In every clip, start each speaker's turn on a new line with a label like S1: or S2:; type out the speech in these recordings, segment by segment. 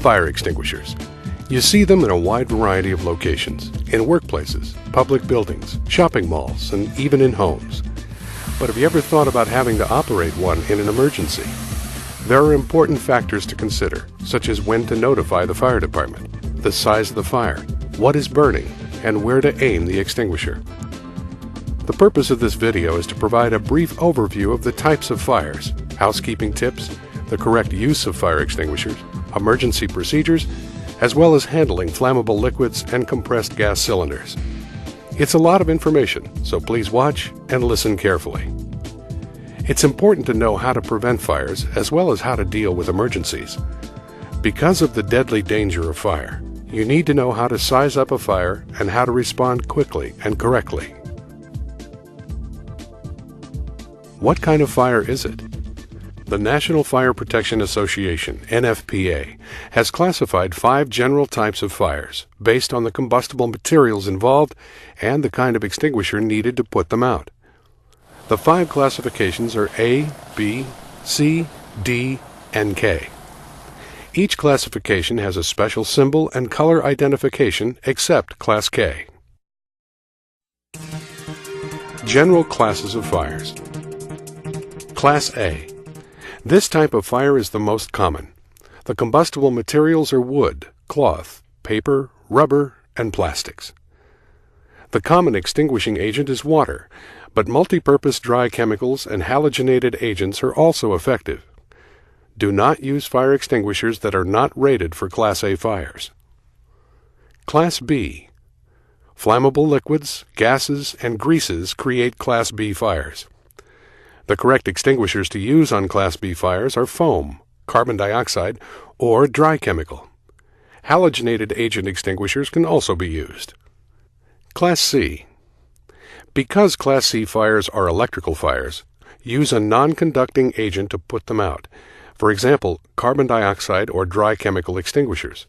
S1: Fire extinguishers. You see them in a wide variety of locations, in workplaces, public buildings, shopping malls, and even in homes. But have you ever thought about having to operate one in an emergency? There are important factors to consider, such as when to notify the fire department, the size of the fire, what is burning, and where to aim the extinguisher. The purpose of this video is to provide a brief overview of the types of fires, housekeeping tips, the correct use of fire extinguishers, emergency procedures, as well as handling flammable liquids and compressed gas cylinders. It's a lot of information, so please watch and listen carefully. It's important to know how to prevent fires as well as how to deal with emergencies. Because of the deadly danger of fire, you need to know how to size up a fire and how to respond quickly and correctly. What kind of fire is it? The National Fire Protection Association, NFPA, has classified 5 general types of fires based on the combustible materials involved and the kind of extinguisher needed to put them out. The 5 classifications are A, B, C, D, and K. Each classification has a special symbol and color identification except Class K. General classes of fires. Class A. This type of fire is the most common. The combustible materials are wood, cloth, paper, rubber, and plastics. The common extinguishing agent is water, but multi-purpose dry chemicals and halogenated agents are also effective. Do not use fire extinguishers that are not rated for Class A fires. Class B. Flammable liquids, gases, and greases create Class B fires. The correct extinguishers to use on Class B fires are foam, carbon dioxide, or dry chemical. Halogenated agent extinguishers can also be used. Class C. Because Class C fires are electrical fires, use a non-conducting agent to put them out. For example, carbon dioxide or dry chemical extinguishers.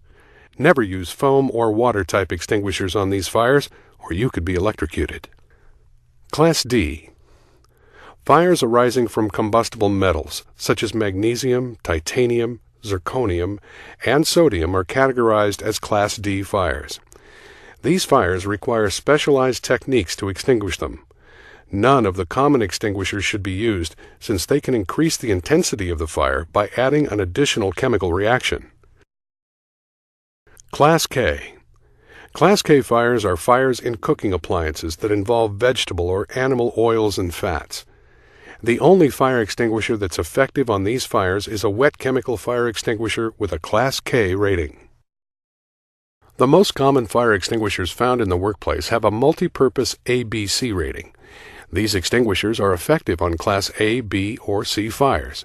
S1: Never use foam or water-type extinguishers on these fires, or you could be electrocuted. Class D. Fires arising from combustible metals, such as magnesium, titanium, zirconium, and sodium are categorized as Class D fires. These fires require specialized techniques to extinguish them. None of the common extinguishers should be used, since they can increase the intensity of the fire by adding an additional chemical reaction. Class K. Class K fires are fires in cooking appliances that involve vegetable or animal oils and fats. The only fire extinguisher that's effective on these fires is a wet chemical fire extinguisher with a Class K rating. The most common fire extinguishers found in the workplace have a multi-purpose ABC rating. These extinguishers are effective on Class A, B, or C fires.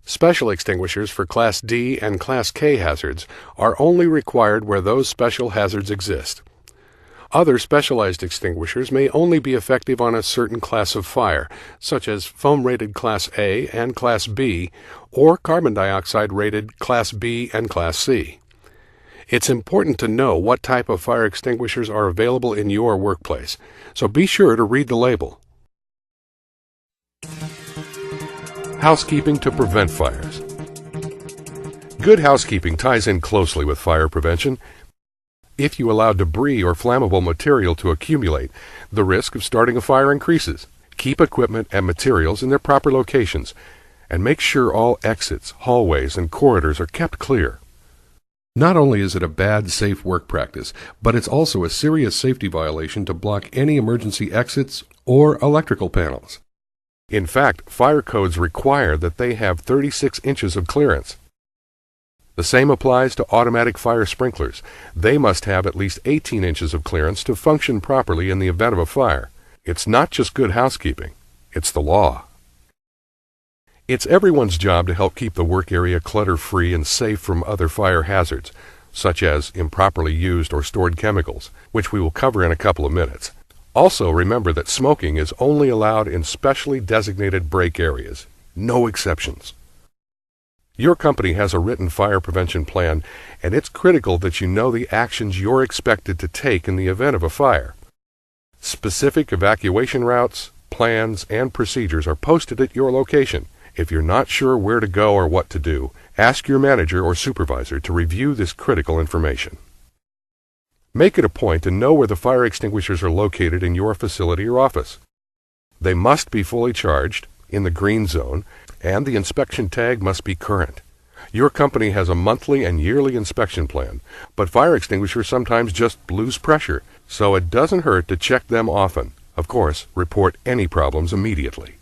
S1: Special extinguishers for Class D and Class K hazards are only required where those special hazards exist. Other specialized extinguishers may only be effective on a certain class of fire, such as foam-rated Class A and Class B, or carbon dioxide-rated Class B and Class C. It's important to know what type of fire extinguishers are available in your workplace, so be sure to read the label. Housekeeping to prevent fires. Good housekeeping ties in closely with fire prevention. If you allow debris or flammable material to accumulate, the risk of starting a fire increases. Keep equipment and materials in their proper locations, and make sure all exits, hallways, and corridors are kept clear. Not only is it a bad, safe work practice, but it's also a serious safety violation to block any emergency exits or electrical panels. In fact, fire codes require that they have 36 inches of clearance. The same applies to automatic fire sprinklers. They must have at least 18 inches of clearance to function properly in the event of a fire. It's not just good housekeeping, it's the law. It's everyone's job to help keep the work area clutter-free and safe from other fire hazards, such as improperly used or stored chemicals, which we will cover in a couple of minutes. Also, remember that smoking is only allowed in specially designated break areas. No exceptions. Your company has a written fire prevention plan, and it's critical that you know the actions you're expected to take in the event of a fire. Specific evacuation routes, plans, and procedures are posted at your location, If you're not sure where to go or what to do, ask your manager or supervisor to review this critical information. Make it a point to know where the fire extinguishers are located in your facility or office. They must be fully charged, in the green zone, and the inspection tag must be current. Your company has a monthly and yearly inspection plan, but fire extinguishers sometimes just lose pressure, so it doesn't hurt to check them often. Of course, report any problems immediately.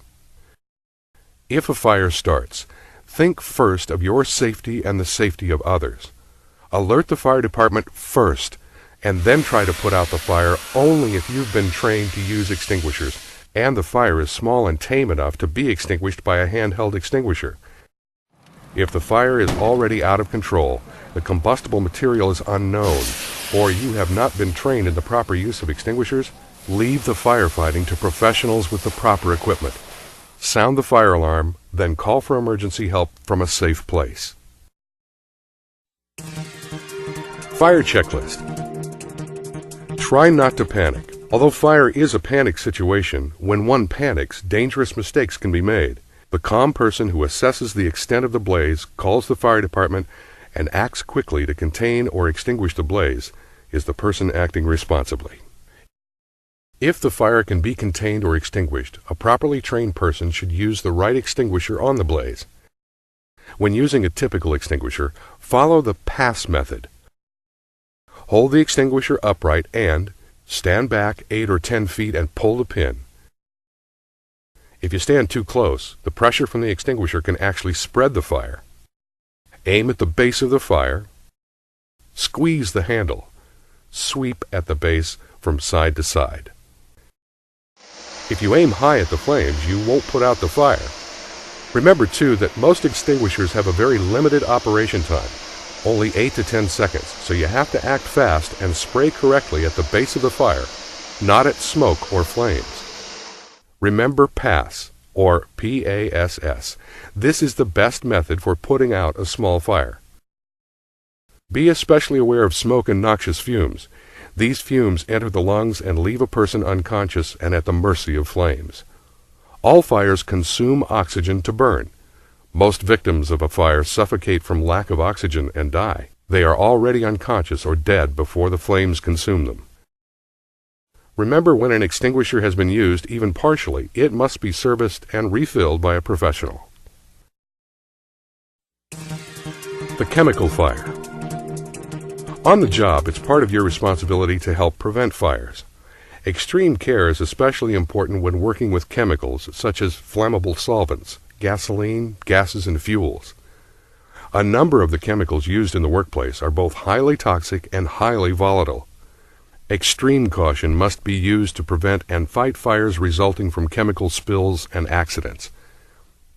S1: If a fire starts, think first of your safety and the safety of others. Alert the fire department first, and then try to put out the fire only if you've been trained to use extinguishers and the fire is small and tame enough to be extinguished by a handheld extinguisher. If the fire is already out of control, the combustible material is unknown, or you have not been trained in the proper use of extinguishers, leave the firefighting to professionals with the proper equipment. Sound the fire alarm, then call for emergency help from a safe place. Fire checklist. Try not to panic. Although fire is a panic situation, when one panics, dangerous mistakes can be made. The calm person who assesses the extent of the blaze, calls the fire department, and acts quickly to contain or extinguish the blaze is the person acting responsibly. If the fire can be contained or extinguished, a properly trained person should use the right extinguisher on the blaze. When using a typical extinguisher, follow the pass method. Hold the extinguisher upright and stand back 8 or 10 feet and pull the pin. If you stand too close, the pressure from the extinguisher can actually spread the fire. Aim at the base of the fire. Squeeze the handle. Sweep at the base from side to side. If you aim high at the flames, you won't put out the fire. Remember, too, that most extinguishers have a very limited operation time, only 8 to 10 seconds, so you have to act fast and spray correctly at the base of the fire, not at smoke or flames. Remember PASS, or P-A-S-S. This is the best method for putting out a small fire. Be especially aware of smoke and noxious fumes. These fumes enter the lungs and leave a person unconscious and at the mercy of flames. All fires consume oxygen to burn. Most victims of a fire suffocate from lack of oxygen and die. They are already unconscious or dead before the flames consume them. Remember, when an extinguisher has been used, even partially, it must be serviced and refilled by a professional. The chemical fire. On the job, it's part of your responsibility to help prevent fires. Extreme care is especially important when working with chemicals such as flammable solvents, gasoline, gases, and fuels. A number of the chemicals used in the workplace are both highly toxic and highly volatile. Extreme caution must be used to prevent and fight fires resulting from chemical spills and accidents.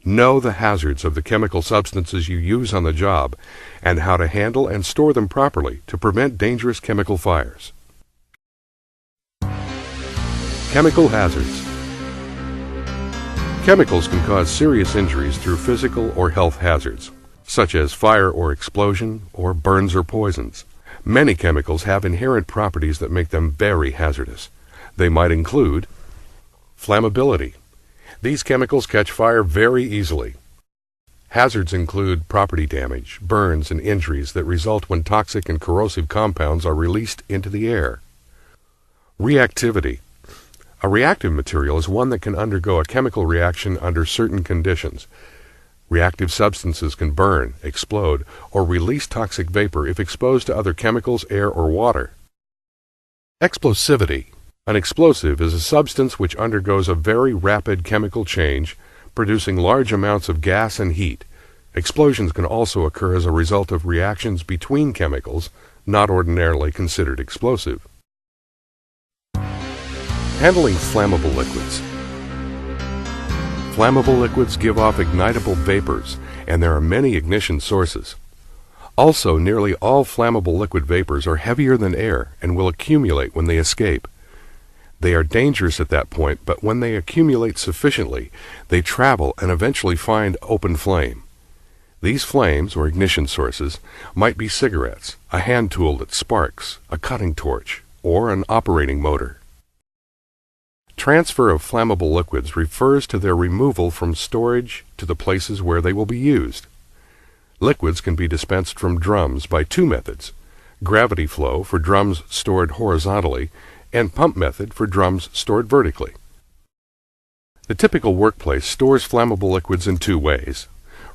S1: Know the hazards of the chemical substances you use on the job and how to handle and store them properly to prevent dangerous chemical fires. Chemical hazards. Chemicals can cause serious injuries through physical or health hazards, such as fire or explosion, or burns or poisons. Many chemicals have inherent properties that make them very hazardous. They might include flammability. These chemicals catch fire very easily. Hazards include property damage, burns, and injuries that result when toxic and corrosive compounds are released into the air. Reactivity. A reactive material is one that can undergo a chemical reaction under certain conditions. Reactive substances can burn, explode, or release toxic vapor if exposed to other chemicals, air, or water. Explosivity. An explosive is a substance which undergoes a very rapid chemical change, producing large amounts of gas and heat. Explosions can also occur as a result of reactions between chemicals, not ordinarily considered explosive. Handling flammable liquids. Flammable liquids give off ignitable vapors, and there are many ignition sources. Also, nearly all flammable liquid vapors are heavier than air and will accumulate when they escape. They are dangerous at that point, but when they accumulate sufficiently, they travel and eventually find open flame. These flames, or ignition sources, might be cigarettes, a hand tool that sparks, a cutting torch, or an operating motor. Transfer of flammable liquids refers to their removal from storage to the places where they will be used. Liquids can be dispensed from drums by two methods: gravity flow for drums stored horizontally and pump method for drums stored vertically. The typical workplace stores flammable liquids in two ways: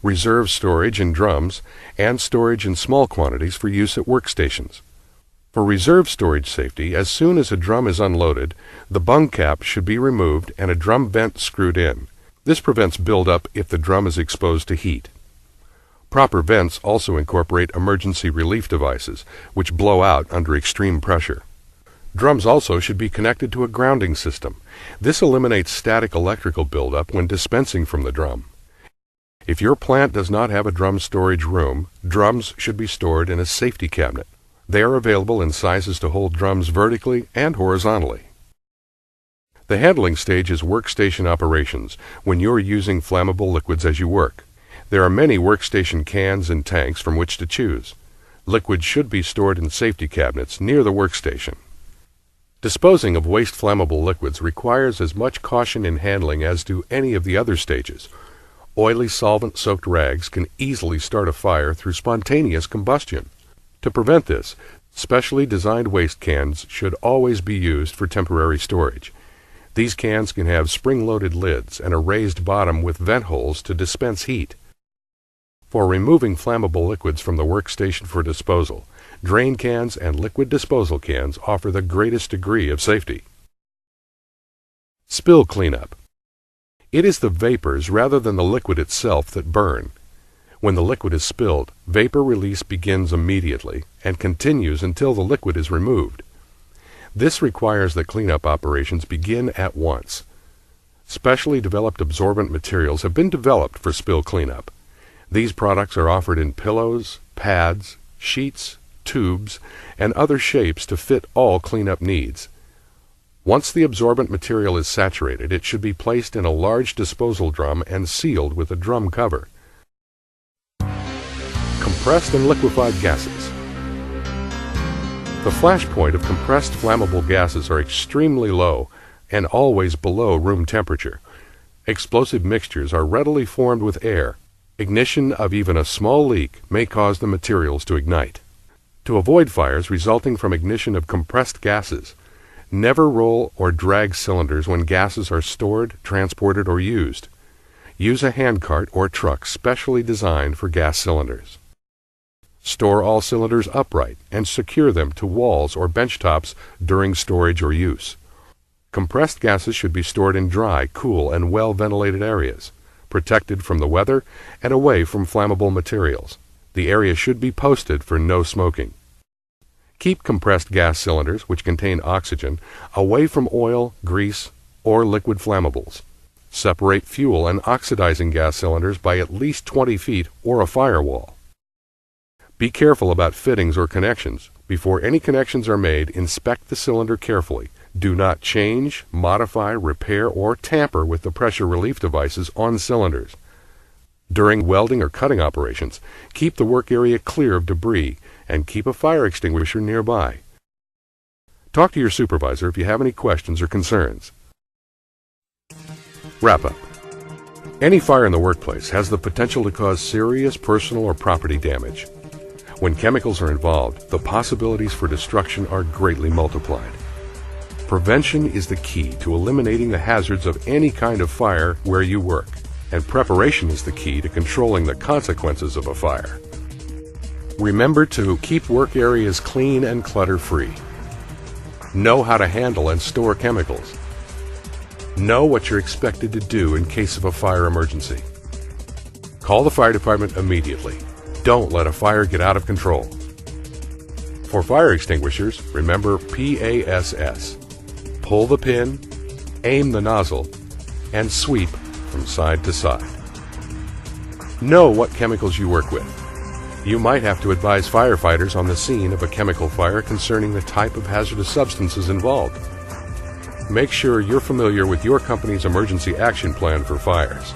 S1: reserve storage in drums and storage in small quantities for use at workstations. For reserve storage safety, as soon as a drum is unloaded, the bung cap should be removed and a drum vent screwed in. This prevents buildup if the drum is exposed to heat. Proper vents also incorporate emergency relief devices, which blow out under extreme pressure. Drums also should be connected to a grounding system. This eliminates static electrical buildup when dispensing from the drum. If your plant does not have a drum storage room, drums should be stored in a safety cabinet. They are available in sizes to hold drums vertically and horizontally. The handling stage is workstation operations, when you're using flammable liquids as you work. There are many workstation cans and tanks from which to choose. Liquids should be stored in safety cabinets near the workstation. Disposing of waste flammable liquids requires as much caution in handling as do any of the other stages. Oily solvent-soaked rags can easily start a fire through spontaneous combustion. To prevent this, specially designed waste cans should always be used for temporary storage. These cans can have spring-loaded lids and a raised bottom with vent holes to dispense heat. For removing flammable liquids from the workstation for disposal, drain cans and liquid disposal cans offer the greatest degree of safety. Spill cleanup. It is the vapors rather than the liquid itself that burn. When the liquid is spilled, vapor release begins immediately and continues until the liquid is removed. This requires that cleanup operations begin at once. Specially developed absorbent materials have been developed for spill cleanup. These products are offered in pillows, pads, sheets, tubes, and other shapes to fit all cleanup needs. Once the absorbent material is saturated, it should be placed in a large disposal drum and sealed with a drum cover. Compressed and liquefied gases. The flash point of compressed flammable gases are extremely low and always below room temperature. Explosive mixtures are readily formed with air. Ignition of even a small leak may cause the materials to ignite. To avoid fires resulting from ignition of compressed gases, never roll or drag cylinders when gases are stored, transported, or used. Use a handcart or truck specially designed for gas cylinders. Store all cylinders upright and secure them to walls or bench tops during storage or use. Compressed gases should be stored in dry, cool, and well-ventilated areas, protected from the weather and away from flammable materials. The area should be posted for no smoking. Keep compressed gas cylinders, which contain oxygen, away from oil, grease, or liquid flammables. Separate fuel and oxidizing gas cylinders by at least 20 feet or a firewall. Be careful about fittings or connections. Before any connections are made, inspect the cylinder carefully. Do not change, modify, repair, or tamper with the pressure relief devices on cylinders. During welding or cutting operations, keep the work area clear of debris and keep a fire extinguisher nearby. Talk to your supervisor if you have any questions or concerns. Wrap up. Any fire in the workplace has the potential to cause serious personal or property damage. When chemicals are involved, the possibilities for destruction are greatly multiplied. Prevention is the key to eliminating the hazards of any kind of fire where you work, and preparation is the key to controlling the consequences of a fire. Remember to keep work areas clean and clutter-free. Know how to handle and store chemicals. Know what you're expected to do in case of a fire emergency. Call the fire department immediately. Don't let a fire get out of control. For fire extinguishers, remember PASS. Pull the pin, aim the nozzle, and sweep from side to side. Know what chemicals you work with. You might have to advise firefighters on the scene of a chemical fire concerning the type of hazardous substances involved. Make sure you're familiar with your company's emergency action plan for fires.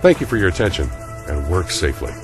S1: Thank you for your attention, and work safely.